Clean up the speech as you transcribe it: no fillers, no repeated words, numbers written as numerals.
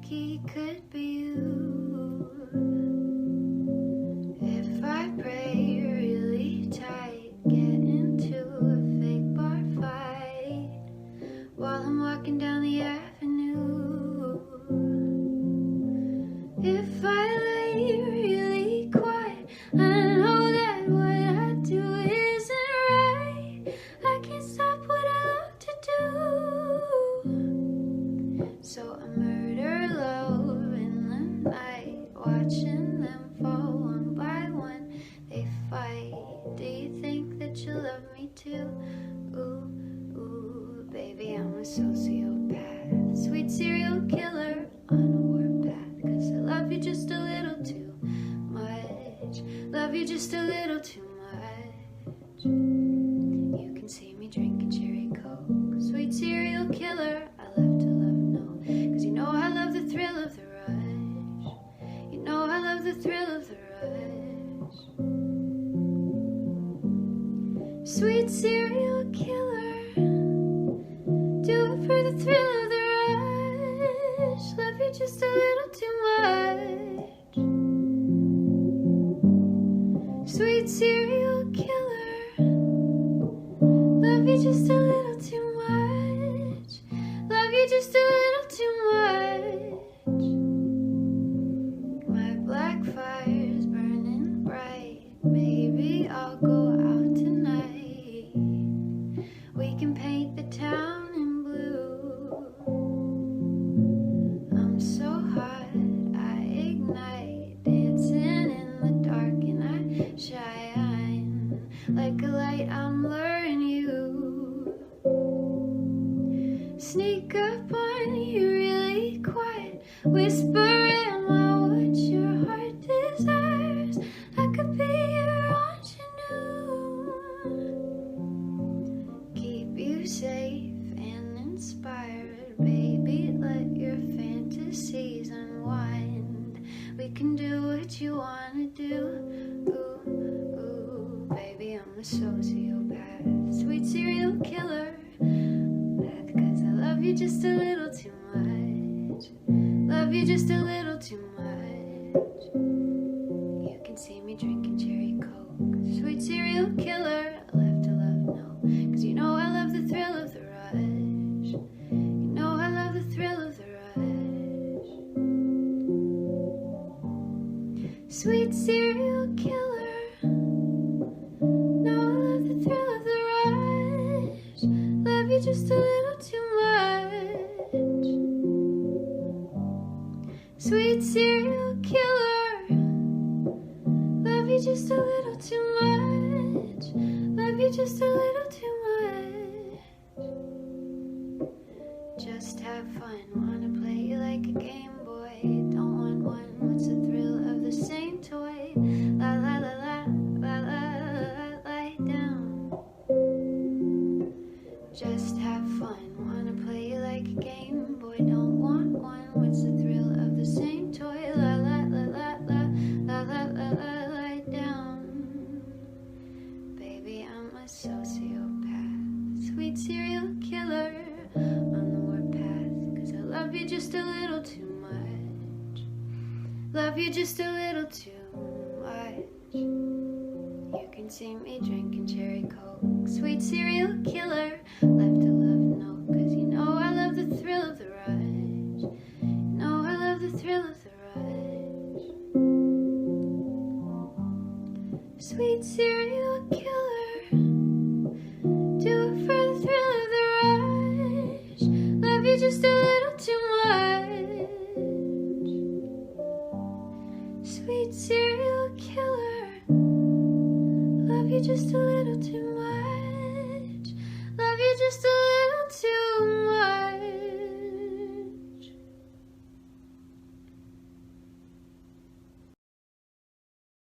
think he could be you. If I pray really tight, get into a fake bar fight while I'm walking down the avenue. If I lay really quiet, I know that what I do isn't right. I can't stop what I love to do. So I murder love in the night, watching them fall one by one. They fight. Do you think that you love me too? Ooh, ooh, baby, I'm a sociopath, sweet serial killer on a warpath. 'Cause I love you just a little too much. Love you just a little too much. You can see me drinking cherry coke, sweet serial killer. I love to love no, 'cause you know I love the thrill of the rush. You know I love the thrill of the rush. Sweet serial killer, do it for the thrill of the rush. Love you just a little too much. Sweet serial killer, love you just a little too much. Love you just a little too much. My black fire's burning bright. Maybe I'll go out tonight. We can paint the town in blue. I'm so hot, I ignite, dancing in the dark, and I shine like a light. I'm luring you. Sneak up on you really quiet, whisper in my what your heart desires. I could be your ingenue, keep you safe and inspired. Baby, let your fantasies unwind. We can do what you wanna do. Ooh, ooh, baby, I'm a sociopath, sweet serial killer. 'Cause I love you just a little too much. Love you just a little too much. You can see me drinking cherry coke, sweet serial killer. I love to love no, 'cause you know I love the thrill of the rush. You know I love the thrill of the rush. Sweet serial killer, no, I love the thrill of the rush. Love you just a little too much. Sweet serial killer, love you just a little too much. Love you just a little too much. Just have fun, wanna play you like a Game Boy. Don't want one, what's the thrill of the same toy? La la la la, la la la la, lie down. Just have fun, wanna play you like a Game Boy. Don't want one, what's the thrill of the same toy? La la la la la, la la la la, lie down. Baby, I'm a sociopath, sweet serial killer on the warpath. 'Cause I love you just a little too much. Love you just a little too much. You can see me drinking cherry coke, sweet serial killer. Love to love no, 'cause you know I love the thrill of the rush. You know I love the thrill of the rush. Sweet serial killer, do it for the thrill of the rush. Love you just a little too much. Sweet serial killer, love you just a little too much. Love you just a little too